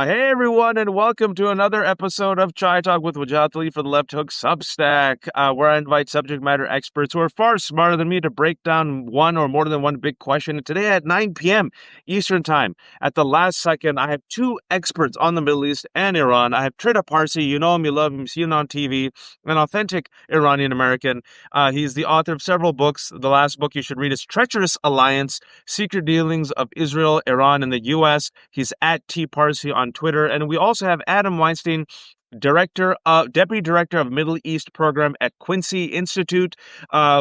Hey everyone, and welcome to another episode of Chai Talk with Wajatli for the Left Hook Substack, where I invite subject matter experts who are far smarter than me to break down one or more than one big question. And today at 9 p.m. Eastern Time, at the last second, I have two experts on the Middle East and Iran. I have Trita Parsi, you know him, you love him, you see him on TV, an authentic Iranian American. He's the author of several books. The last book you should read is Treacherous Alliance: Secret Dealings of Israel, Iran, and the U.S. He's at T Parsi on Twitter. And we also have Adam Weinstein, Deputy Director of Middle East Program at Quincy Institute.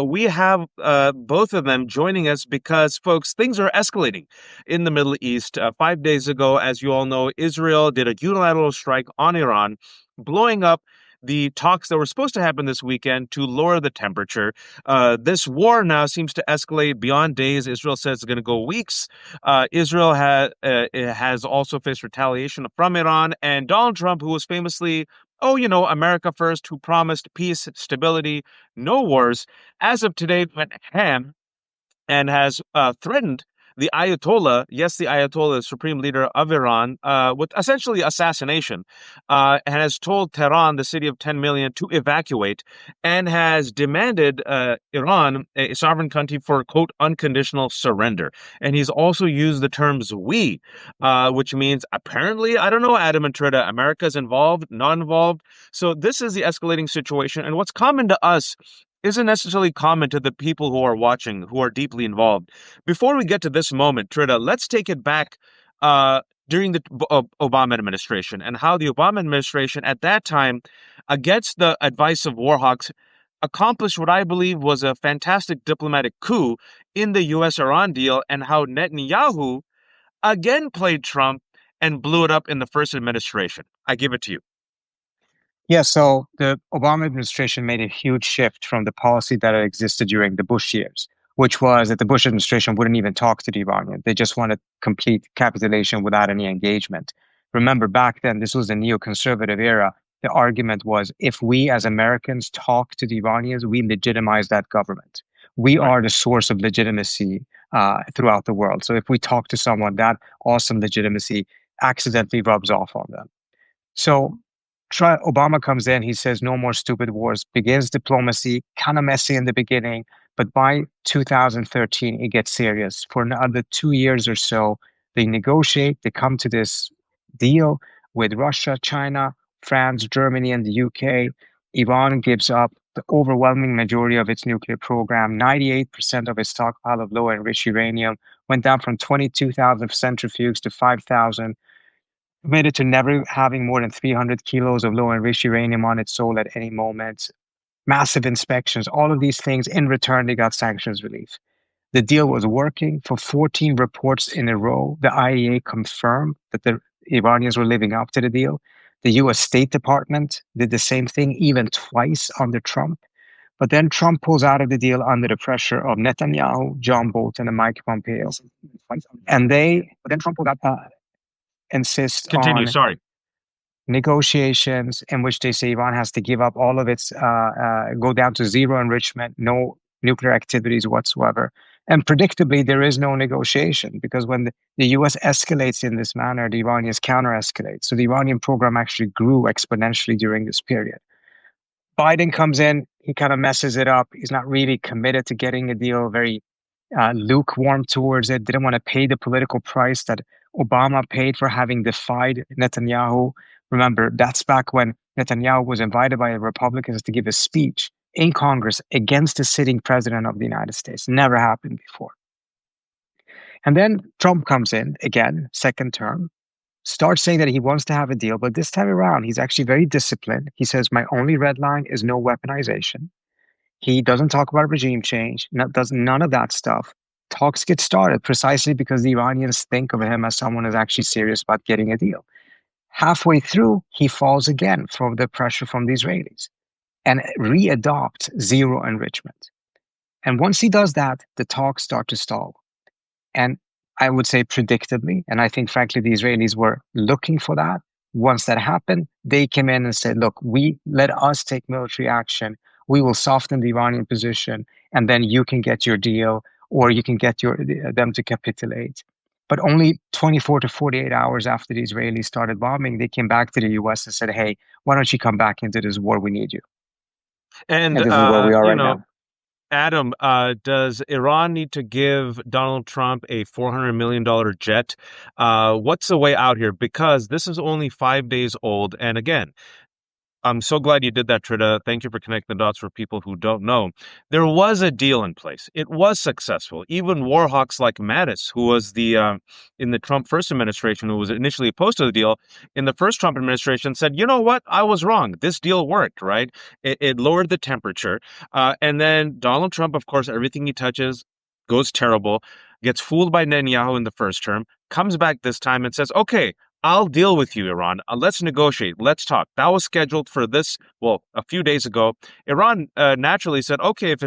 We have both of them joining us because, folks, things are escalating in the Middle East. 5 days ago, as you all know, Israel did a unilateral strike on Iran, blowing up the talks that were supposed to happen this weekend to lower the temperature. This war now seems to escalate beyond days. Israel says it's going to go weeks. Israel has also faced retaliation from Iran, and Donald Trump, who was famously, America first, who promised peace, stability, no wars, as of today went ham and has threatened the Ayatollah, yes, the Ayatollah, supreme leader of Iran, with essentially assassination, and has told Tehran, the city of 10 million, to evacuate, and has demanded Iran, a sovereign country, for, quote, unconditional surrender. And he's also used the terms we, which means apparently, I don't know, Adam and Trita, America's involved, not involved. So this is the escalating situation. And what's common to us isn't necessarily common to the people who are watching, who are deeply involved. Before we get to this moment, Trita, let's take it back during the Obama administration and how the Obama administration at that time, against the advice of war hawks, accomplished what I believe was a fantastic diplomatic coup in the U.S.-Iran deal, and how Netanyahu again played Trump and blew it up in the first administration. I give it to you. Yeah, so the Obama administration made a huge shift from the policy that had existed during the Bush years, which was that the Bush administration wouldn't even talk to the Iranians. They just wanted complete capitulation without any engagement. Remember, back then, this was the neoconservative era. The argument was if we as Americans talk to the Iranians, we legitimize that government. We Right. are the source of legitimacy throughout the world. So if we talk to someone, that awesome legitimacy accidentally rubs off on them. So Obama comes in, he says, no more stupid wars, begins diplomacy, kind of messy in the beginning, but by 2013, it gets serious. For another 2 years or so, they negotiate, they come to this deal with Russia, China, France, Germany, and the UK. Iran gives up the overwhelming majority of its nuclear program. 98% of its stockpile of low enriched uranium went down from 22,000 centrifuges to 5,000, committed to never having more than 300 kilos of low enriched uranium on its soil at any moment, massive inspections, all of these things. In return, they got sanctions relief. The deal was working. For 14 reports in a row, the IAEA confirmed that the Iranians were living up to the deal. The US State Department did the same thing, even twice under Trump. But then Trump pulls out of the deal under the pressure of Netanyahu, John Bolton, and Mike Pompeo. And they insist Continue. on Sorry. negotiations in which they say Iran has to give up all of its, go down to zero enrichment, no nuclear activities whatsoever. And predictably, there is no negotiation because when the US escalates in this manner, the Iranians counter escalate. So the Iranian program actually grew exponentially during this period. Biden comes in, he kind of messes it up. He's not really committed to getting a deal, very lukewarm towards it, didn't want to pay the political price that Obama paid for having defied Netanyahu. Remember, that's back when Netanyahu was invited by the Republicans to give a speech in Congress against the sitting president of the United States. Never happened before. And then Trump comes in again, second term, starts saying that he wants to have a deal, but this time around, he's actually very disciplined. He says, my only red line is no weaponization. He doesn't talk about regime change, does none of that stuff. Talks get started precisely because the Iranians think of him as someone who's actually serious about getting a deal. Halfway through, he falls again from the pressure from the Israelis and readopts zero enrichment. And once he does that, the talks start to stall. And I would say predictably, and I think frankly the Israelis were looking for that. Once that happened, they came in and said, look, let us take military action. We will soften the Iranian position, and then you can get your deal, or you can get them to capitulate. But only 24 to 48 hours after the Israelis started bombing, they came back to the US and said, hey, why don't you come back into this war? We need you. And And this is where we are right now. Adam, does Iran need to give Donald Trump a $400 million jet? What's the way out here? Because this is only 5 days old. And again, I'm so glad you did that, Trita. Thank you for connecting the dots for people who don't know. There was a deal in place. It was successful. Even war hawks like Mattis, who was in the Trump first administration, who was initially opposed to the deal, in the first Trump administration said, you know what? I was wrong. This deal worked, right? It lowered the temperature. And then Donald Trump, of course, everything he touches goes terrible, gets fooled by Netanyahu in the first term, comes back this time and says, okay, I'll deal with you, Iran. Let's negotiate. Let's talk. That was scheduled for this, well, a few days ago. Iran naturally said, okay, if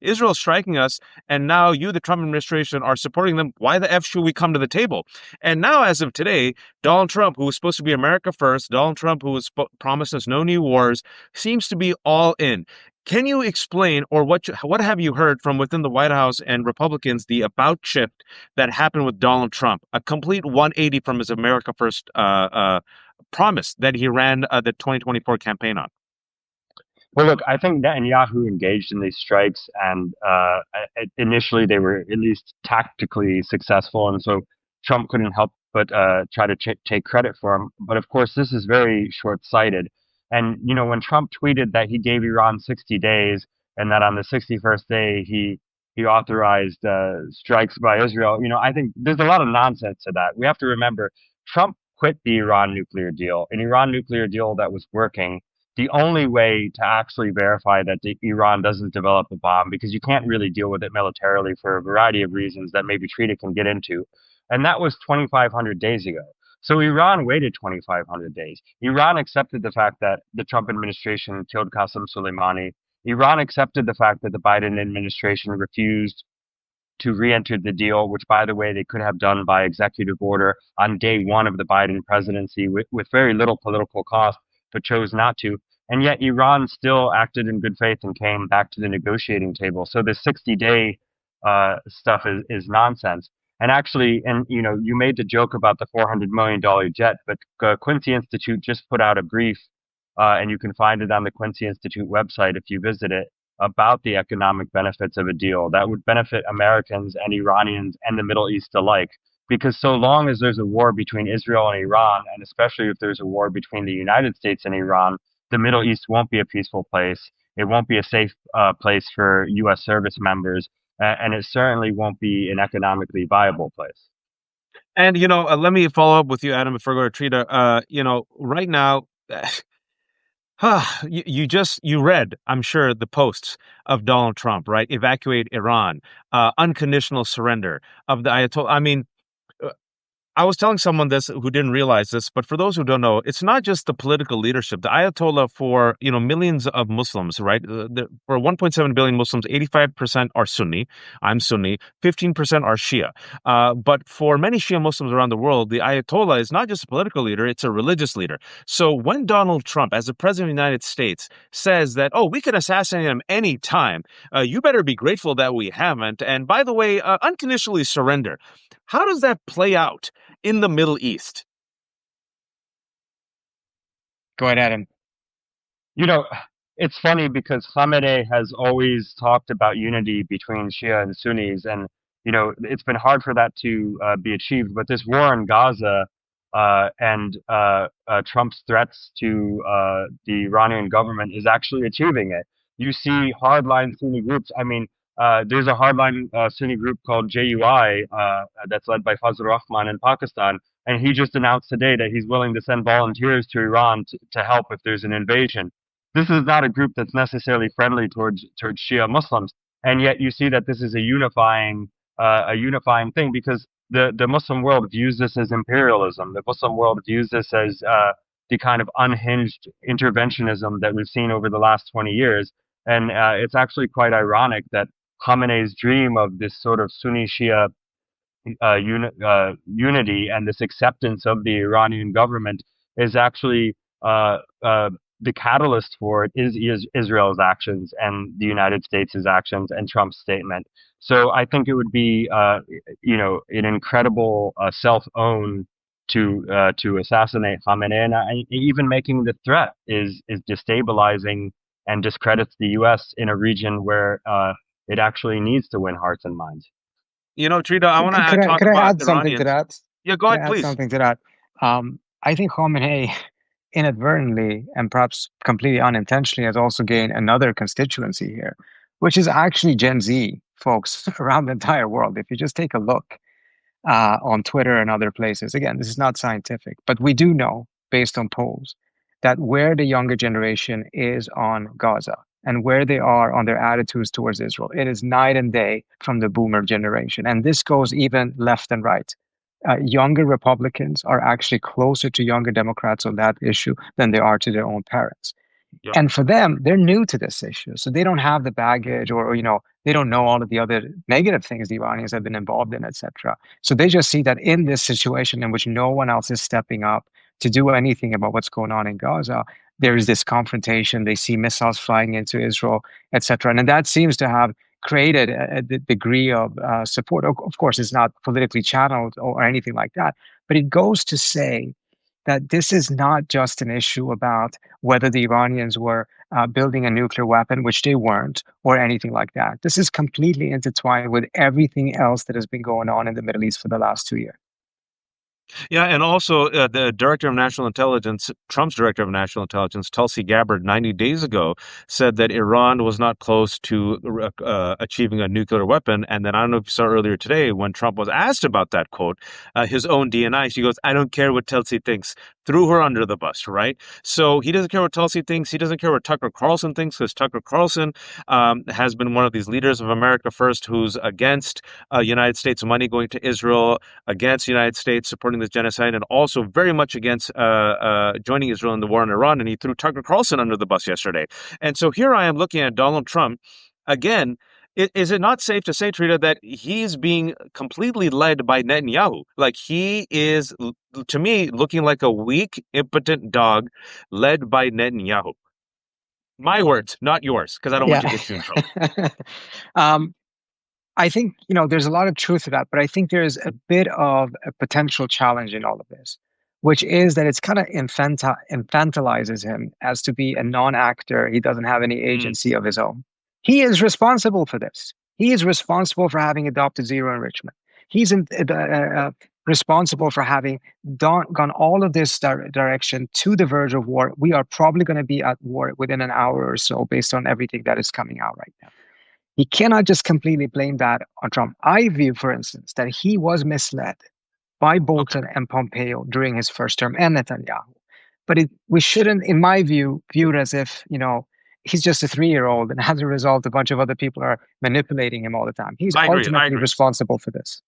Israel's striking us and now you, the Trump administration, are supporting them, why the F should we come to the table? And now, as of today, Donald Trump, who was supposed to be America first, Donald Trump, who was promised us no new wars, seems to be all in. Can you explain, or what have you heard from within the White House and Republicans, the about shift that happened with Donald Trump, a complete 180 from his America First promise that he ran the 2024 campaign on? Well, look, I think Netanyahu engaged in these strikes, and initially they were at least tactically successful, and so Trump couldn't help but try to take credit for them. But of course, this is very short-sighted. And when Trump tweeted that he gave Iran 60 days, and that on the 61st day he authorized strikes by Israel, I think there's a lot of nonsense to that. We have to remember Trump quit the Iran nuclear deal, an Iran nuclear deal that was working. The only way to actually verify that Iran doesn't develop a bomb, because you can't really deal with it militarily for a variety of reasons that maybe Trita can get into, and that was 2,500 days ago. So Iran waited 2,500 days. Iran accepted the fact that the Trump administration killed Qasem Soleimani. Iran accepted the fact that the Biden administration refused to re-enter the deal, which, by the way, they could have done by executive order on day one of the Biden presidency with very little political cost, but chose not to. And yet Iran still acted in good faith and came back to the negotiating table. So the 60-day stuff is nonsense. And actually, you made the joke about the $400 million jet, but Quincy Institute just put out a brief, and you can find it on the Quincy Institute website if you visit it, about the economic benefits of a deal that would benefit Americans and Iranians and the Middle East alike. Because so long as there's a war between Israel and Iran, and especially if there's a war between the United States and Iran, the Middle East won't be a peaceful place. It won't be a safe place for U.S. service members, and it certainly won't be an economically viable place. And let me follow up with you, Adam, before I go to Trita. Right now, you read, I'm sure, the posts of Donald Trump, right? Evacuate Iran, unconditional surrender of the Ayatollah. I mean, I was telling someone this who didn't realize this, but for those who don't know, it's not just the political leadership. The Ayatollah, for millions of Muslims, right? For 1.7 billion Muslims, 85% are Sunni. I'm Sunni. 15% are Shia. But for many Shia Muslims around the world, the Ayatollah is not just a political leader; it's a religious leader. So when Donald Trump, as the president of the United States, says that, "Oh, we can assassinate him anytime," you better be grateful that we haven't. And by the way, unconditionally surrender. How does that play out in the Middle East? Go ahead, Adam. It's funny because Khamenei has always talked about unity between Shia and Sunnis, and it's been hard for that to be achieved. But this war in Gaza and Trump's threats to the Iranian government is actually achieving it. You see hardline Sunni groups. I mean, there's a hardline Sunni group called JUI that's led by Fazl Rahman in Pakistan, and he just announced today that he's willing to send volunteers to Iran to help if there's an invasion. This is not a group that's necessarily friendly towards Shia Muslims, and yet you see that this is a unifying thing, because the Muslim world views this as imperialism. The Muslim world views this as the kind of unhinged interventionism that we've seen over the last 20 years. And it's actually quite ironic that Khamenei's dream of this sort of Sunni Shia unity and this acceptance of the Iranian government is actually the catalyst for it is Israel's actions and the United States' actions and Trump's statement. So I think it would be, an incredible self-own to assassinate Khamenei, and even making the threat is destabilizing and discredits the U.S. in a region where it actually needs to win hearts and minds. Trita, I want to talk Could I about add something to Iranians. that? Yeah, go Could I ahead, add please. something to that? I think Khamenei inadvertently and perhaps completely unintentionally has also gained another constituency here, which is actually Gen Z folks around the entire world. If you just take a look on Twitter and other places, again, this is not scientific, but we do know based on polls that where the younger generation is on Gaza and where they are on their attitudes towards Israel, it is night and day from the boomer generation. And this goes even left and right. Younger Republicans are actually closer to younger Democrats on that issue than they are to their own parents. Yep. And for them, they're new to this issue. So they don't have the baggage or they don't know all of the other negative things the Iranians have been involved in, etc. So they just see that in this situation in which no one else is stepping up to do anything about what's going on in Gaza, there is this confrontation. They see missiles flying into Israel, etc. And that seems to have created a degree of support. Of course, it's not politically channeled or anything like that, but it goes to say that this is not just an issue about whether the Iranians were building a nuclear weapon, which they weren't, or anything like that. This is completely intertwined with everything else that has been going on in the Middle East for the last 2 years. Yeah, and also the director of national intelligence, Trump's director of national intelligence, Tulsi Gabbard, 90 days ago said that Iran was not close to achieving a nuclear weapon. And then I don't know if you saw earlier today when Trump was asked about that quote, his own DNI, she goes, "I don't care what Tulsi thinks." Threw her under the bus, right? So he doesn't care what Tulsi thinks. He doesn't care what Tucker Carlson thinks, because Tucker Carlson has been one of these leaders of America First who's against United States money going to Israel, against the United States supporting this genocide, and also very much against joining Israel in the war in Iran. And he threw Tucker Carlson under the bus yesterday. And so here I am looking at Donald Trump again. Is it not safe to say, Trita, that he's being completely led by Netanyahu? Like he is, to me, looking like a weak, impotent dog led by Netanyahu. My words, not yours, because I don't want Yeah. you to get you in trouble. um, I think, there's a lot of truth to that, but I think there's a bit of a potential challenge in all of this, which is that it's kind of infantilizes him as to be a non-actor. He doesn't have any Mm, agency of his own. He is responsible for this. He is responsible for having adopted zero enrichment. He's responsible for having gone all of this direction to the verge of war. We are probably going to be at war within an hour or so based on everything that is coming out right now. He cannot just completely blame that on Trump. I view, for instance, that he was misled by okay. Bolton and Pompeo during his first term and Netanyahu. But we shouldn't, in my view it as if, he's just a 3-year-old and as a result, a bunch of other people are manipulating him all the time. He's I agree. I ultimately agree. responsible for this.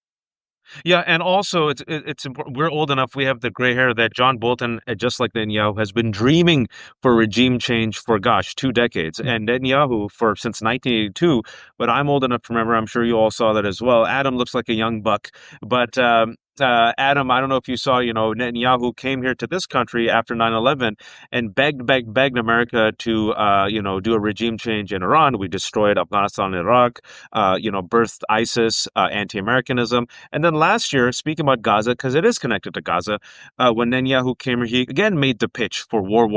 Yeah, and also it's important. We're old enough. We have the gray hair that John Bolton, just like Netanyahu, has been dreaming for regime change for 2 decades, and Netanyahu for since 1982. But I'm old enough to remember. I'm sure you all saw that as well. Adam looks like a young buck, but Adam, I don't know if you saw. Netanyahu came here to this country after 9/11 and begged America to do a regime change in Iran. We destroyed Afghanistan and Iraq. Birthed ISIS, anti-Americanism. And then last year, speaking about Gaza, because it is connected to Gaza, when Netanyahu came here, he again made the pitch for war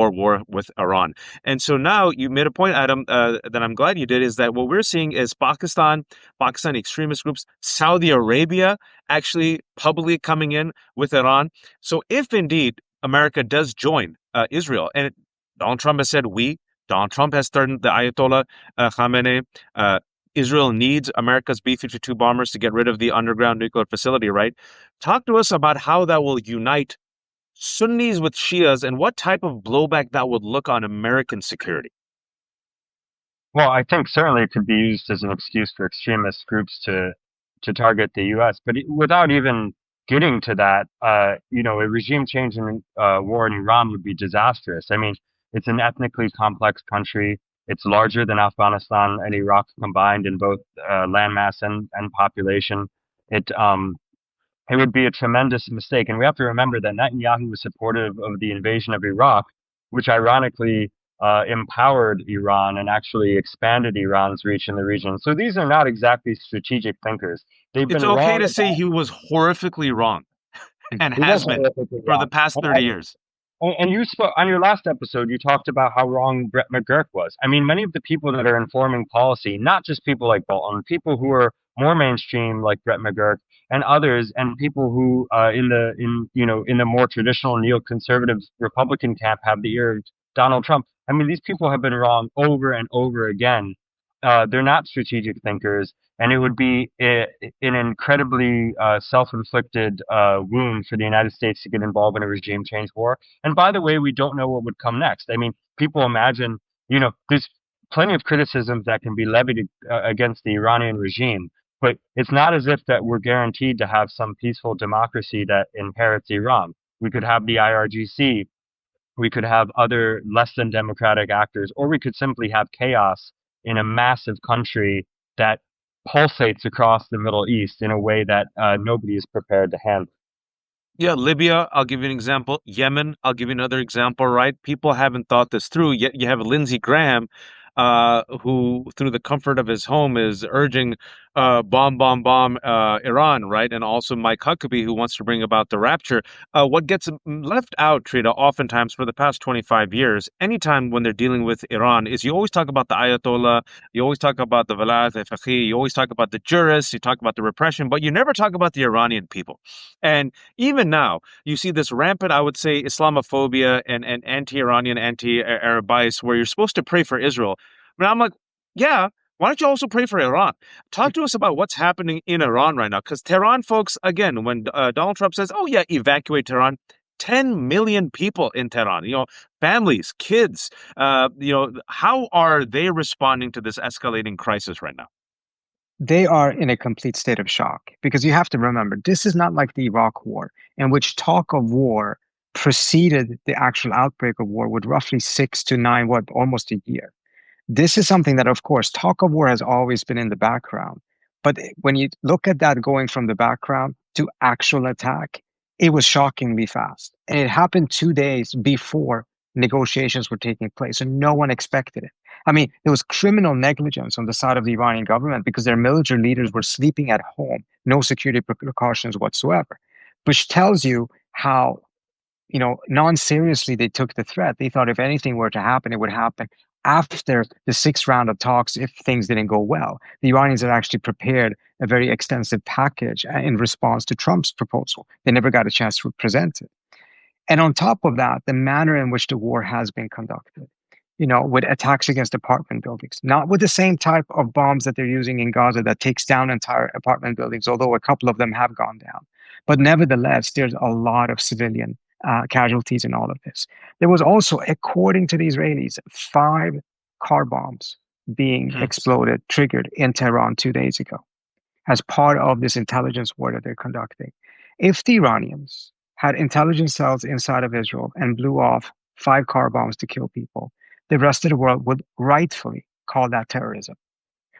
with Iran. And so now you made a point, Adam, that I'm glad you did, is that what we're seeing is Pakistani extremist groups, Saudi Arabia actually publicly coming in with Iran. So if indeed America does join Israel, and Donald Trump has said Donald Trump has threatened the Ayatollah Khamenei. Israel needs America's B-52 bombers to get rid of the underground nuclear facility, right? Talk to us about how that will unite Sunnis with Shias and what type of blowback that would look on American security. Well, I think certainly it could be used as an excuse for extremist groups to target the U.S. But without even getting to that, a regime change in war in Iran would be disastrous. I mean, it's an ethnically complex country. It's larger than Afghanistan and Iraq combined in both landmass and population. It it would be a tremendous mistake. And we have to remember that Netanyahu was supportive of the invasion of Iraq, which ironically empowered Iran and actually expanded Iran's reach in the region. So these are not exactly strategic thinkers. They've It's been okay wrong to say about. he was horrifically wrong and He was has been horrifically for the wrong. past 30 years. And you spoke on your last episode, you talked about how wrong Brett McGurk was. I mean, many of the people that are informing policy, not just people like Bolton, people who are more mainstream like Brett McGurk and others, and people who in the more traditional neoconservative Republican camp have the ear of Donald Trump. I mean, these people have been wrong over and over again. They're not strategic thinkers, and it would be an incredibly self-inflicted wound for the United States to get involved in a regime change war. And by the way, we don't know what would come next. I mean, people imagine, there's plenty of criticisms that can be levied against the Iranian regime, but it's not as if that we're guaranteed to have some peaceful democracy that inherits Iran. We could have the IRGC, we could have other less than democratic actors, or we could simply have chaos in a massive country that pulsates across the Middle East in a way that nobody is prepared to handle. Yeah, Libya, I'll give you an example. Yemen, I'll give you another example, right? People haven't thought this through. Yet you have Lindsey Graham, who, through the comfort of his home, is urging bomb Iran, right? And also Mike Huckabee, who wants to bring about the rapture. What gets left out, Trita, oftentimes for the past 25 years, anytime when they're dealing with Iran, is you always talk about the Ayatollah, you always talk about the Velayat al-Faqih, you always talk about the jurists, you talk about the repression, but you never talk about the Iranian people. And even now, you see this rampant, I would say, Islamophobia and anti-Iranian, anti-Arab bias, where you're supposed to pray for Israel. But I'm like, yeah, why don't you also pray for Iran? Talk to us about what's happening in Iran right now. Because Tehran folks, again, when Donald Trump says, oh, yeah, evacuate Tehran, 10 million people in Tehran, families, kids, how are they responding to this escalating crisis right now? They are in a complete state of shock because you have to remember this is not like the Iraq War, in which talk of war preceded the actual outbreak of war with roughly 6 to 9, almost a year. This is something that, of course, talk of war has always been in the background. But when you look at that going from the background to actual attack, it was shockingly fast. And it happened 2 days before negotiations were taking place, and no one expected it. I mean, there was criminal negligence on the side of the Iranian government because their military leaders were sleeping at home, no security precautions whatsoever, which tells you how non-seriously they took the threat. They thought if anything were to happen, it would happen after the sixth round of talks if things didn't go well. The Iranians had actually prepared a very extensive package in response to Trump's proposal. They never got a chance to present it. And on top of that, the manner in which the war has been conducted, with attacks against apartment buildings, not with the same type of bombs that they're using in Gaza that takes down entire apartment buildings, although a couple of them have gone down. But nevertheless, there's a lot of civilian casualties in all of this. There was also, according to the Israelis, 5 car bombs being exploded, triggered in Tehran 2 days ago as part of this intelligence war that they're conducting. If the Iranians had intelligence cells inside of Israel and blew off 5 car bombs to kill people, the rest of the world would rightfully call that terrorism.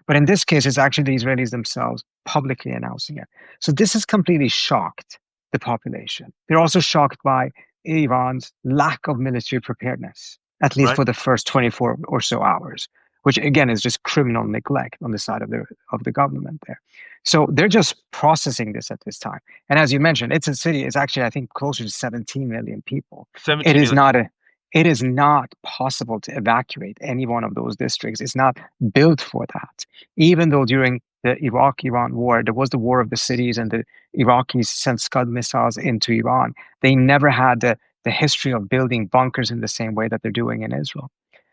But in this case, it's actually the Israelis themselves publicly announcing it. So this has completely shocked the population. They're also shocked by Iran's lack of military preparedness, at least Right. for the first 24 or so hours, which again is just criminal neglect on the side of the government there. So they're just processing this at this time. And as you mentioned, it's a city, it's actually, I think, closer to 17 million people. It 17 is million. not a it is not possible to evacuate any one of those districts. It's not built for that. Even though during the Iraq-Iran war, there was the war of the cities and the Iraqis sent Scud missiles into Iran, they never had the history of building bunkers in the same way that they're doing in Israel.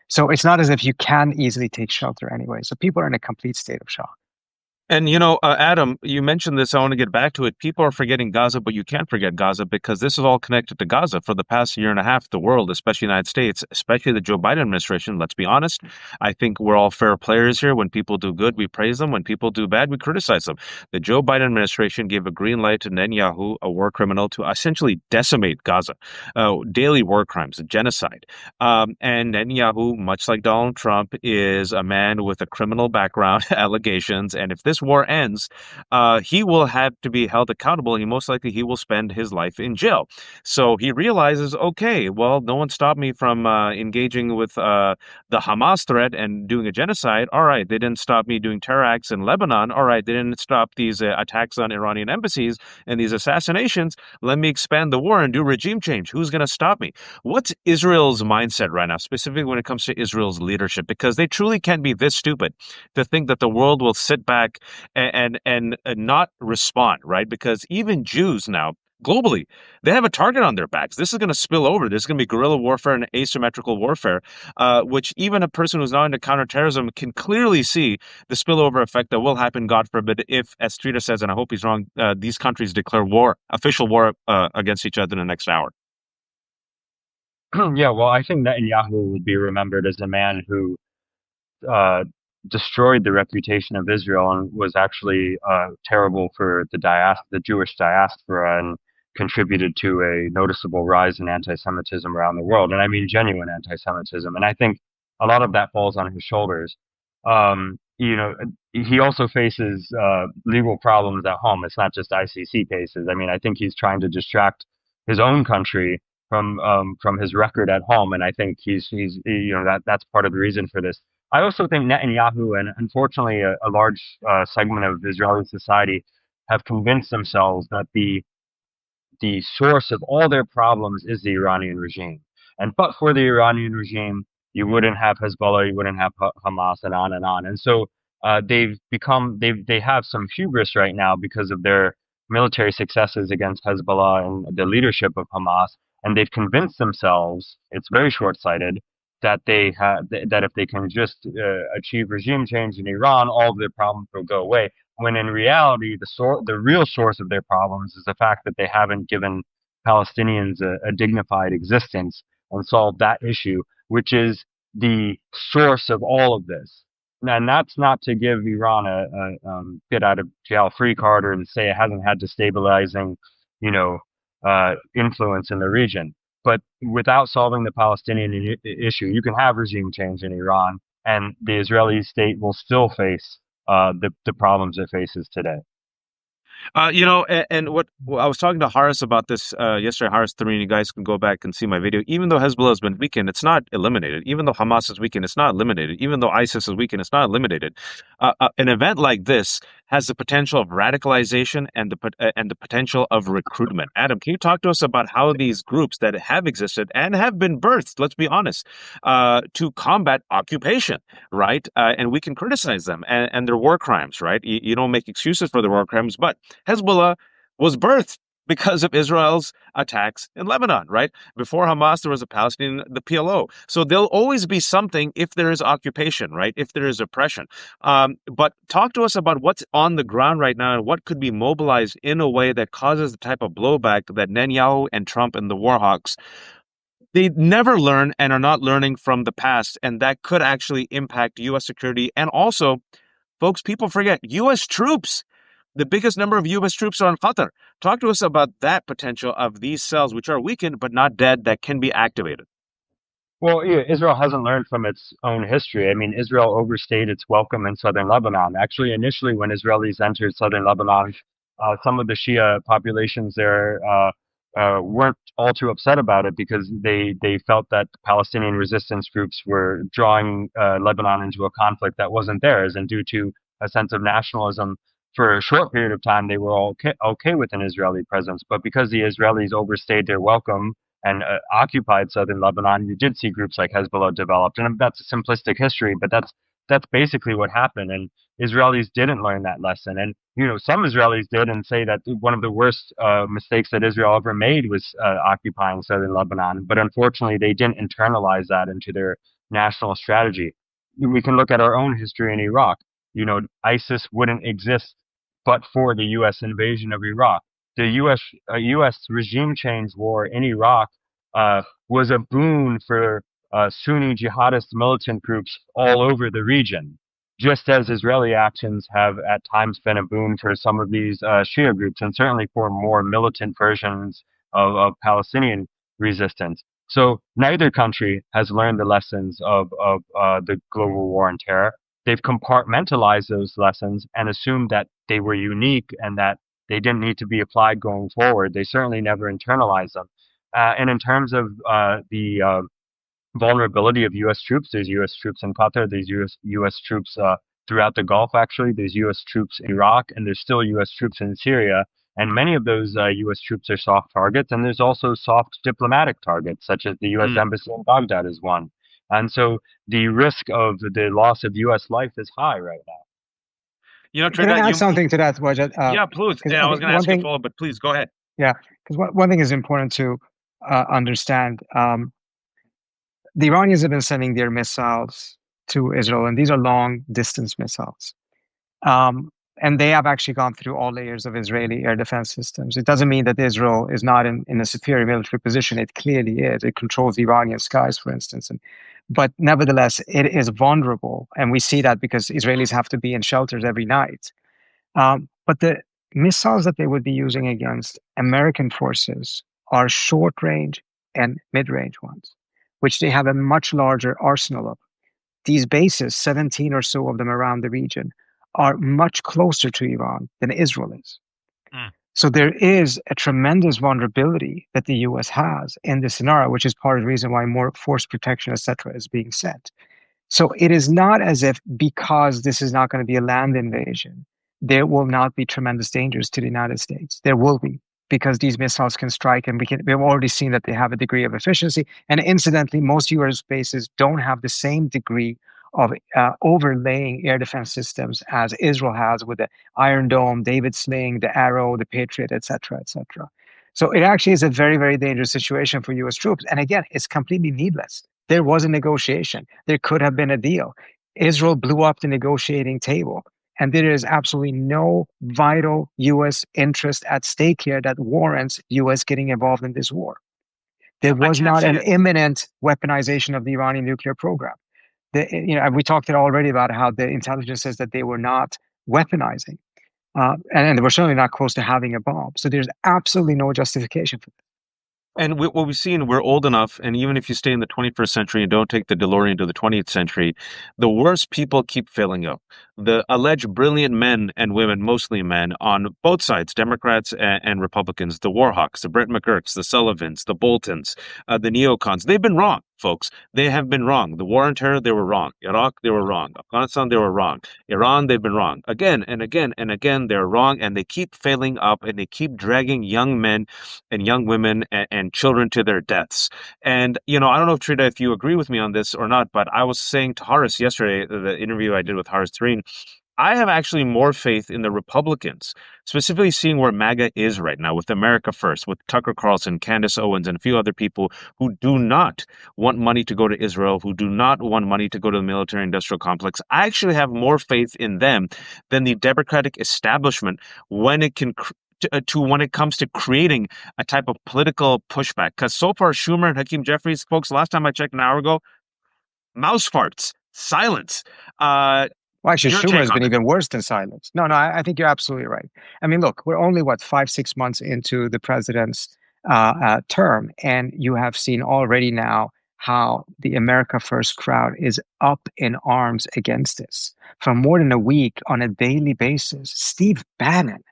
So it's not as if you can easily take shelter anyway. So people are in a complete state of shock. And Adam, you mentioned this. I want to get back to it. People are forgetting Gaza, but you can't forget Gaza because this is all connected to Gaza. For the past year and a half, the world, especially the United States, especially the Joe Biden administration, let's be honest, I think we're all fair players here. When people do good, we praise them. When people do bad, we criticize them. The Joe Biden administration gave a green light to Netanyahu, a war criminal, to essentially decimate Gaza, daily war crimes, genocide. And Netanyahu, much like Donald Trump, is a man with a criminal background, allegations. And if this this war ends, he will have to be held accountable, and most likely he will spend his life in jail. So he realizes, okay, well, no one stopped me from engaging with the Hamas threat and doing a genocide. All right, they didn't stop me doing terror acts in Lebanon. All right, they didn't stop these attacks on Iranian embassies and these assassinations. Let me expand the war and do regime change. Who's going to stop me? What's Israel's mindset right now, specifically when it comes to Israel's leadership? Because they truly can't be this stupid to think that the world will sit back and not respond, right? Because even Jews now, globally, they have a target on their backs. This is going to spill over. There's going to be guerrilla warfare and asymmetrical warfare, which even a person who's not into counterterrorism can clearly see the spillover effect that will happen, God forbid, if, as Trita says, and I hope he's wrong, these countries declare war, official war against each other in the next hour. Yeah, well, I think Netanyahu would be remembered as a man who uh, destroyed the reputation of Israel and was actually terrible for the Jewish diaspora, and contributed to a noticeable rise in anti-Semitism around the world. And I mean genuine anti-Semitism. And I think a lot of that falls on his shoulders. You know, he also faces legal problems at home. It's not just ICC cases. I mean, I think he's trying to distract his own country from his record at home, and I think he's you know that's part of the reason for this. I also think Netanyahu and unfortunately a large segment of Israeli society have convinced themselves that the source of all their problems is the Iranian regime. And but for the Iranian regime, you wouldn't have Hezbollah, you wouldn't have Hamas, and on and on. And so they have some hubris right now because of their military successes against Hezbollah and the leadership of Hamas, and they've convinced themselves, it's very short-sighted, that that if they can just achieve regime change in Iran, all of their problems will go away. When in reality, the real source of their problems is the fact that they haven't given Palestinians a dignified existence and solved that issue, which is the source of all of this. And that's not to give Iran a get out of jail free card or to say it hasn't had destabilizing, you know, influence in the region. But without solving the Palestinian issue, you can have regime change in Iran, and the Israeli state will still face the problems it faces today. And what well, I was talking to Harris about this yesterday. Harris 3, and you guys can go back and see my video. Even though Hezbollah has been weakened, it's not eliminated. Even though Hamas is weakened, it's not eliminated. Even though ISIS is weakened, it's not eliminated. An event like this has the potential of radicalization and the potential of recruitment. Adam, can you talk to us about how these groups that have existed and have been birthed, let's be honest, to combat occupation, right? And we can criticize them and their war crimes, right? You don't make excuses for their war crimes, but Hezbollah was birthed because of Israel's attacks in Lebanon, right? Before Hamas, there was a Palestinian, the PLO. So there'll always be something if there is occupation, right? If there is oppression. But talk to us about what's on the ground right now and what could be mobilized in a way that causes the type of blowback that Netanyahu and Trump and the Warhawks, they never learn and are not learning from the past. And that could actually impact U.S. security. And also, folks, people forget U.S. troops. The biggest number of U.S. troops are in Qatar. Talk to us about that potential of these cells, which are weakened but not dead, that can be activated. Well, yeah, Israel hasn't learned from its own history. I mean, Israel overstayed its welcome in southern Lebanon. Actually, initially, when Israelis entered southern Lebanon, some of the Shia populations there weren't all too upset about it because they felt that Palestinian resistance groups were drawing Lebanon into a conflict that wasn't theirs, and due to a sense of nationalism, for a short period of time, they were all okay with an Israeli presence. But because the Israelis overstayed their welcome and occupied southern Lebanon, you did see groups like Hezbollah developed, and that's a simplistic history, but that's basically what happened. And Israelis didn't learn that lesson, and some Israelis did, and say that one of the worst mistakes that Israel ever made was occupying southern Lebanon. But unfortunately, they didn't internalize that into their national strategy. We can look at our own history in Iraq. ISIS wouldn't exist but for the U.S. invasion of Iraq. The U.S. regime change war in Iraq was a boon for Sunni jihadist militant groups all over the region, just as Israeli actions have at times been a boon for some of these Shia groups, and certainly for more militant versions of Palestinian resistance. So neither country has learned the lessons of the global war on terror. they've compartmentalized those lessons and assumed that they were unique and that they didn't need to be applied going forward. They certainly never internalized them. And in terms of the vulnerability of U.S. troops, there's U.S. troops in Qatar, there's U.S. troops throughout the Gulf, actually, there's U.S. troops in Iraq, and there's still U.S. troops in Syria. And many of those U.S. troops are soft targets, and there's also soft diplomatic targets, such as the U.S. Embassy in Baghdad is one. And so the risk of the loss of U.S. life is high right now. You know, Can I Trita, add something to that, Wajid? yeah, please. Because Yeah, I I was think going to one ask you a thing, follow, but please go ahead. yeah, because one thing is important to understand. The Iranians have been sending their missiles to Israel, and these are long distance missiles. Um, and they have actually gone through all layers of Israeli air defense systems. It doesn't mean that Israel is not in a superior military position. It clearly is. It controls the Iranian skies, for instance. But nevertheless, it is vulnerable. And we see that because Israelis have to be in shelters every night. But the missiles that they would be using against American forces are short range and mid range ones, which they have a much larger arsenal of. These bases, 17 or so of them around the region, are much closer to Iran than Israel is. Mm. So there is a tremendous vulnerability that the US has in this scenario, which is part of the reason why more force protection, etc., is being sent. So it is not as if because this is not going to be a land invasion, there will not be tremendous dangers to the United States. There will be, because these missiles can strike, and we've already seen that they have a degree of efficiency. And incidentally, most US bases don't have the same degree of overlaying air defense systems as Israel has with the Iron Dome, David Sling, the Arrow, the Patriot, etc., etc. So it actually is a very, very dangerous situation for US troops. And again, it's completely needless. There was a negotiation. There could have been a deal. Israel blew up the negotiating table. And there is absolutely no vital US interest at stake here that warrants US getting involved in this war. There I was can't not see an it. weaponization weaponization of the Iranian nuclear program. We talked already about how the intelligence says that they were not weaponizing, and they were certainly not close to having a bomb. So there's absolutely no justification for And what we've seen, we're old enough, and even if you stay in the 21st century and don't take the DeLorean to the 20th century, the worst people keep filling up. The alleged brilliant men and women, mostly men, on both sides, Democrats and Republicans, the Warhawks, the Brett McGurks, the Sullivans, the Boltons, the neocons, they've been wrong, folks. They have been wrong. The war on terror, they were wrong. Iraq, they were wrong. Afghanistan, they were wrong. Iran, they've been wrong. Again and again and again, they're wrong, and they keep failing up, and they keep dragging young men and young women and children to their deaths. And, you know, I don't know, Trita, if you agree with me on this or not, but I was saying to Horace yesterday, the interview I did with Horace Threen, I have actually more faith in the Republicans, specifically seeing where MAGA is right now with America First, with Tucker Carlson, Candace Owens, and a few other people who do not want money to go to Israel, who do not want money to go to the military industrial complex. I actually have more faith in them than the Democratic establishment when it can to when it comes to creating a type of political pushback. Because so far, Schumer and Hakeem Jeffries, folks, last time I checked an hour ago, mouse farts, silence. Well, actually, Your Schumer take has on been it? even worse than silence. No, I think you're absolutely right. I mean, look, we're only, what, 5, 6 months into the president's term, and you have seen already now how the America First crowd is up in arms against this. For more than a week on a daily basis, Steve Bannon,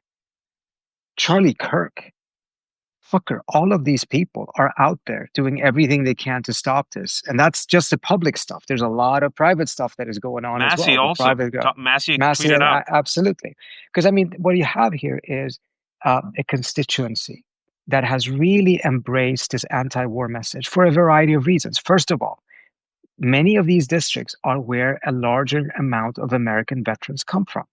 Charlie Kirk, Fucker, all of these people are out there doing everything they can to stop this. And that's just the public stuff. There's a lot of private stuff that is going on as Massey well. The also. private, Massey massive, tweeted out. absolutely. Because I mean, what you have here is a constituency that has really embraced this anti-war message for a variety of reasons. First of all, many of these districts are where a larger amount of American veterans come from.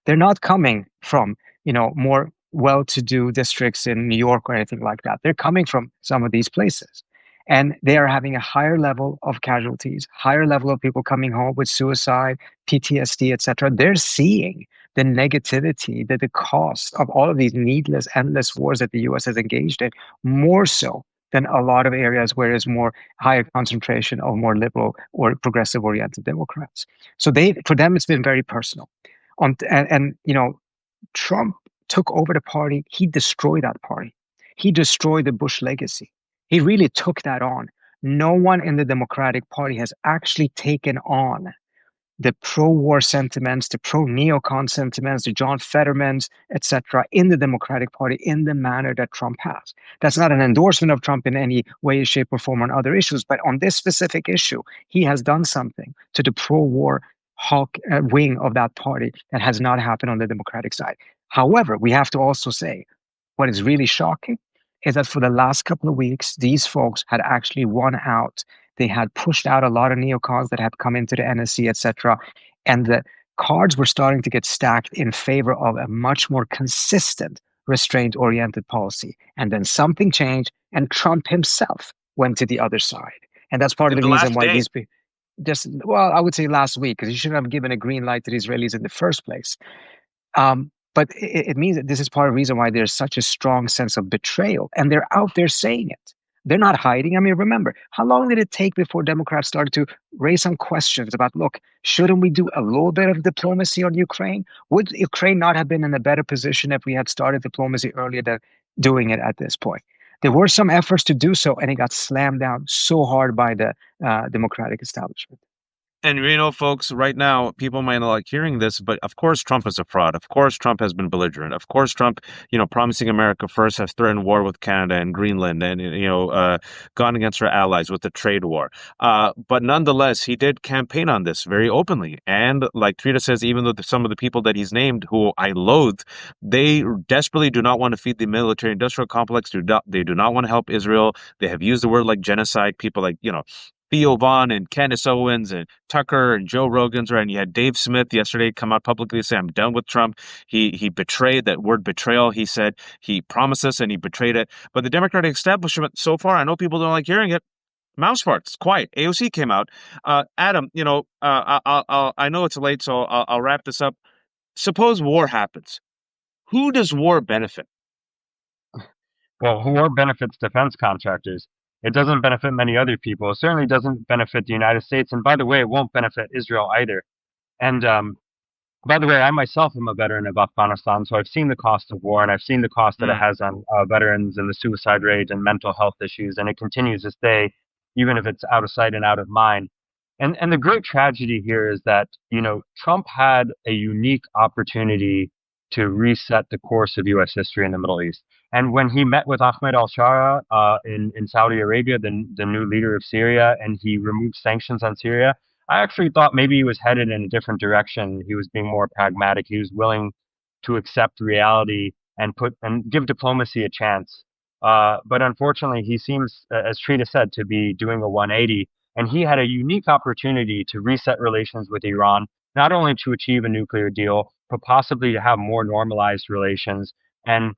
They're not coming from, more well-to-do districts in New York or anything like that. They're coming from some of these places. And they are having a higher level of casualties, higher level of people coming home with suicide, PTSD, etc. They're seeing the negativity, the cost of all of these needless, endless wars that the US has engaged in, more so than a lot of areas where there's more higher concentration of more liberal or progressive oriented Democrats. So for them, it's been very personal. Trump took over the party. He destroyed that party. He destroyed the Bush legacy. He really took that on. No one in the Democratic Party has actually taken on the pro-war sentiments, the pro-neocon sentiments, the John Fettermans, etc., in the Democratic Party in the manner that Trump has. That's not an endorsement of Trump in any way, shape, or form on other issues, but on this specific issue, he has done something to the pro-war hawk wing of that party that has not happened on the Democratic side. However, we have to also say what is really shocking is that for the last couple of weeks, these folks had actually won out. They had pushed out a lot of neocons that had come into the NSC, etc. And the cards were starting to get stacked in favor of a much more consistent, restraint-oriented policy. And then something changed, and Trump himself went to the other side. And that's part of In the the reason last why day. these people just, well, I would say last week, because he shouldn't have given a green light to the Israelis in the first place. But it means that this is part of the reason why there's such a strong sense of betrayal, and they're out there saying it. They're not hiding. I mean, remember, how long did it take before Democrats started to raise some questions about, look, shouldn't we do a little bit of diplomacy on Ukraine? Would Ukraine not have been in a better position if we had started diplomacy earlier than doing it at this point? There were some efforts to do so, and it got slammed down so hard by the Democratic establishment. And folks, right now, people might not like hearing this, but of course Trump is a fraud. Of course Trump has been belligerent. Of course Trump, promising America first, has threatened war with Canada and Greenland and, gone against our allies with the trade war. But nonetheless, he did campaign on this very openly. And like Trita says, even though some of the people that he's named, who I loathe, they desperately do not want to feed the military industrial complex. They do not want to help Israel. They have used the word like genocide. People like, Theo Vaughn and Candace Owens and Tucker and Joe Rogan's, right? And you had Dave Smith yesterday come out publicly say, I'm done with Trump. He betrayed. That word betrayal. He said he promised us and he betrayed it. But the Democratic establishment so far, I know people don't like hearing it. Mouse farts, quiet. AOC came out. Adam, I know it's late, so I'll wrap this up. Suppose war happens. Who does war benefit? Well, war benefits defense contractors. It doesn't benefit many other people. It certainly doesn't benefit the United States. And by the way, it won't benefit Israel either. And by the way, I myself am a veteran of Afghanistan, so I've seen the cost of war and I've seen the cost that it has on veterans and the suicide rate and mental health issues. And it continues to stay, even if it's out of sight and out of mind. And the great tragedy here is that, Trump had a unique opportunity to reset the course of U.S. history in the Middle East. And when he met with Ahmed al-Shara in Saudi Arabia, the new leader of Syria, and he removed sanctions on Syria, I actually thought maybe he was headed in a different direction. He was being more pragmatic. He was willing to accept reality and give diplomacy a chance. But unfortunately, he seems, as Trita said, to be doing a 180. And he had a unique opportunity to reset relations with Iran, not only to achieve a nuclear deal, but possibly to have more normalized relations. And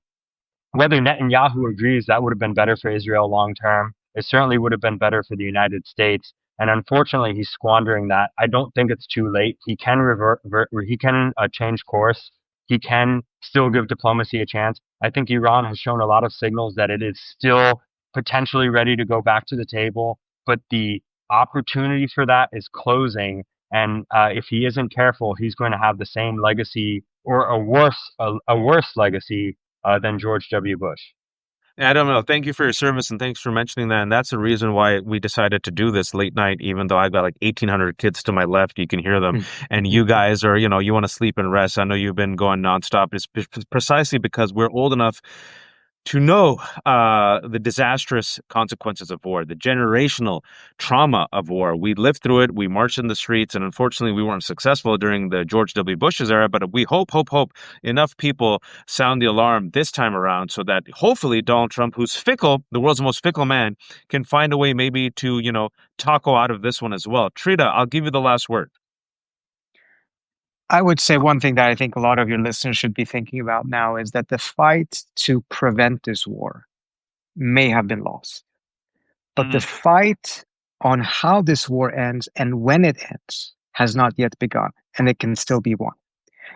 whether Netanyahu agrees that would have been better for Israel long term, it certainly would have been better for the United States. And unfortunately, he's squandering that. I don't think it's too late. He can he can change course. He can still give diplomacy a chance. I think Iran has shown a lot of signals that it is still potentially ready to go back to the table, but the opportunity for that is closing. And if he isn't careful, he's going to have the same legacy or a worse legacy than George W. Bush. Adam, thank you for your service and thanks for mentioning that. And that's the reason why we decided to do this late night, even though I've got like 1,800 kids to my left. You can hear them. And you guys are, you want to sleep and rest. I know you've been going nonstop. It's precisely because we're old enough to know the disastrous consequences of war, the generational trauma of war. We lived through it. We marched in the streets, and unfortunately, we weren't successful during the George W. Bush's era. But we hope enough people sound the alarm this time around, so that hopefully Donald Trump, who's fickle, the world's most fickle man, can find a way maybe to tackle out of this one as well. Trita, I'll give you the last word. I would say one thing that I think a lot of your listeners should be thinking about now is that the fight to prevent this war may have been lost. But the fight on how this war ends and when it ends has not yet begun, and it can still be won.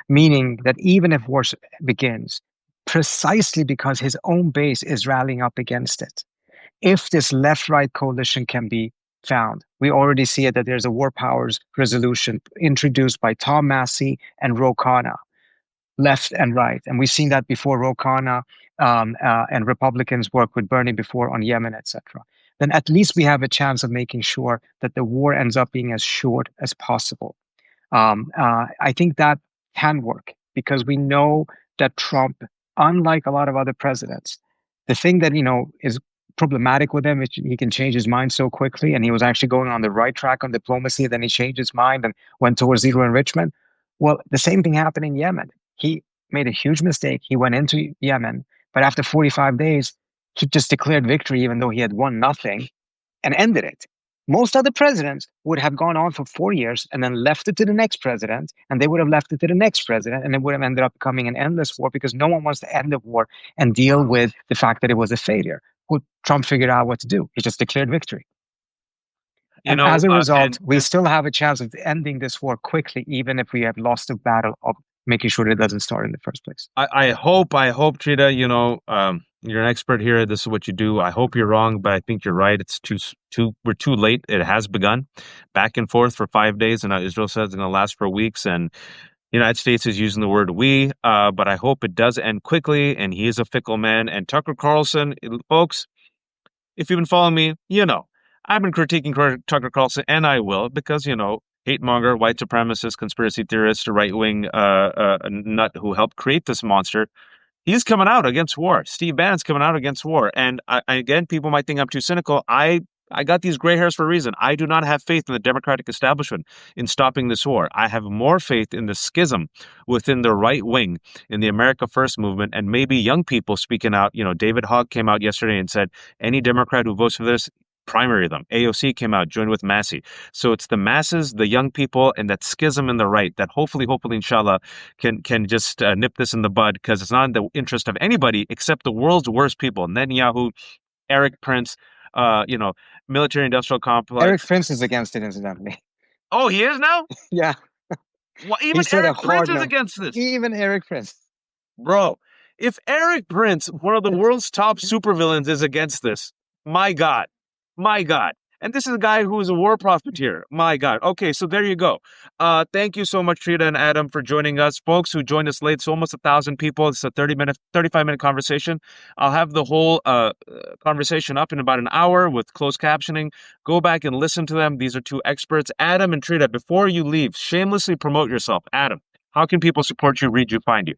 Meaning that even if war begins, precisely because his own base is rallying up against it, if this left-right coalition can be found, we already see it that there's a war powers resolution introduced by Tom Massey and Ro Khanna, left and right. And we've seen that before. Ro Khanna and Republicans worked with Bernie before on Yemen, etc. Then at least we have a chance of making sure that the war ends up being as short as possible. I think that can work because we know that Trump, unlike a lot of other presidents, the thing that is problematic with him is he can change his mind so quickly, and he was actually going on the right track on diplomacy, then he changed his mind and went towards zero enrichment. Well, the same thing happened in Yemen. He made a huge mistake. He went into Yemen, but after 45 days, he just declared victory, even though he had won nothing, and ended it. Most other presidents would have gone on for 4 years and then left it to the next president, and they would have left it to the next president, and it would have ended up becoming an endless war because no one wants to end the war and deal with the fact that it was a failure. Well, Trump figured out what to do. He just declared victory. And as a result, we still have a chance of ending this war quickly, even if we have lost the battle of making sure it doesn't start in the first place. I hope, Trita, you're an expert here. This is what you do. I hope you're wrong, but I think you're right. It's we're too late. It has begun back and forth for 5 days, and Israel says it's going to last for weeks. And the United States is using the word we, but I hope it does end quickly. And he is a fickle man. And Tucker Carlson, folks, if you've been following me, I've been critiquing Tucker Carlson, and I will, because, hate monger, white supremacist, conspiracy theorist, right-wing nut who helped create this monster. He's coming out against war. Steve Bannon's coming out against war. And again, people might think I'm too cynical. I got these gray hairs for a reason. I do not have faith in the Democratic establishment in stopping this war. I have more faith in the schism within the right wing, in the America First movement, and maybe young people speaking out. David Hogg came out yesterday and said, any Democrat who votes for this, primary them. AOC came out, joined with Massey. So it's the masses, the young people, and that schism in the right that hopefully, inshallah, can just nip this in the bud, because it's not in the interest of anybody except the world's worst people. Netanyahu, Eric Prince, military industrial complex. Eric Prince is against it, incidentally. Oh, he is now? Yeah. Well, even Eric Prince is against this. Even Eric Prince. Bro, if Eric Prince, one of the world's top supervillains, is against this, my God. And this is a guy who is a war profiteer. My God. Okay, so there you go. Thank you so much, Trita and Adam, for joining us. Folks who joined us late, so almost 1,000 people. It's a 35-minute conversation. I'll have the whole conversation up in about an hour with closed captioning. Go back and listen to them. These are two experts. Adam and Trita, before you leave, shamelessly promote yourself. Adam, how can people support you, read you, find you?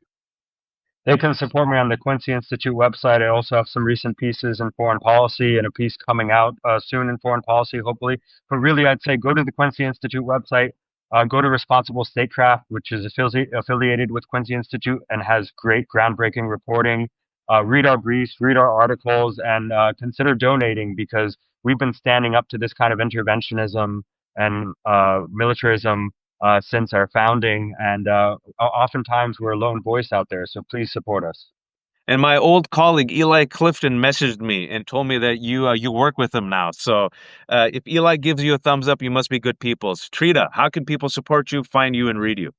They can support me on the Quincy Institute website. I also have some recent pieces in foreign policy and a piece coming out soon in foreign policy, hopefully. But really, I'd say go to the Quincy Institute website, go to Responsible Statecraft, which is affiliated with Quincy Institute and has great groundbreaking reporting. Read our briefs, read our articles, and consider donating, because we've been standing up to this kind of interventionism and militarism since our founding, and oftentimes we're a lone voice out there, so please support us. And my old colleague Eli Clifton messaged me and told me that you work with him now. So if Eli gives you a thumbs up, you must be good peoples. Trita, how can people support you, find you, and read you?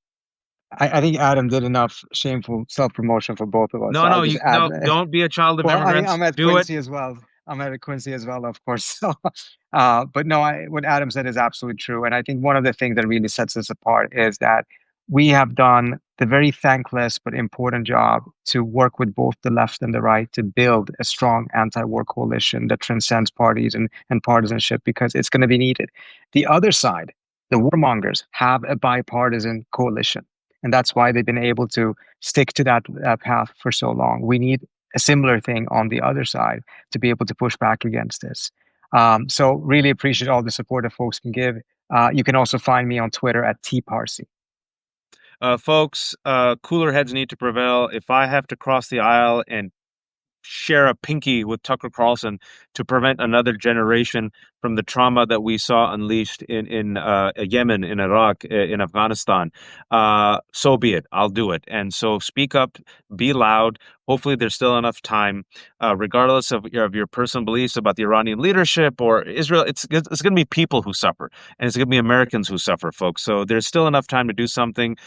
I think Adam did enough shameful self-promotion for both of us. No, don't be a child of immigrants. I'm at Quincy as well. I'm at Quincy as well, of course. So, but no, what Adam said is absolutely true. And I think one of the things that really sets us apart is that we have done the very thankless but important job to work with both the left and the right to build a strong anti-war coalition that transcends parties and partisanship, because it's going to be needed. The other side, the warmongers, have a bipartisan coalition. And that's why they've been able to stick to that path for so long. We need a similar thing on the other side to be able to push back against this. So really appreciate all the support that folks can give. You can also find me on Twitter at tparsi. Folks, cooler heads need to prevail. If I have to cross the aisle and share a pinky with Tucker Carlson to prevent another generation from the trauma that we saw unleashed in Yemen, in Iraq, in Afghanistan, so be it. I'll do it. And so speak up, be loud. Hopefully there's still enough time, regardless of your personal beliefs about the Iranian leadership or Israel. It's going to be people who suffer, and it's going to be Americans who suffer, folks. So there's still enough time to do something.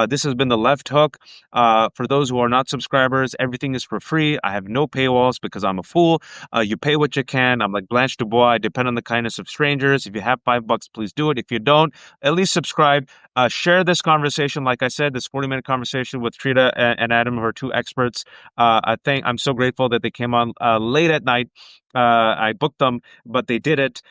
This has been The Left Hook. For those who are not subscribers, everything is for free. I have no paywalls because I'm a fool. You pay what you can. I'm like Blanche Dubois. I depend on the kindness of strangers. If you have $5, please do it. If you don't, at least subscribe. Share this conversation, like I said, this 40-minute conversation with Trita and Adam, who are two experts. I'm so grateful that they came on late at night. I booked them, but they did it.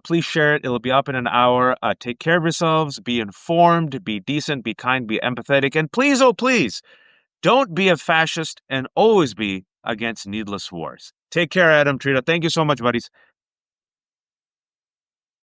Please share it. It'll be up in an hour. Take care of yourselves. Be informed. Be decent. Be kind. Be empathetic. And please, oh please, don't be a fascist and always be against needless wars. Take care, Adam, Trita. Thank you so much, buddies.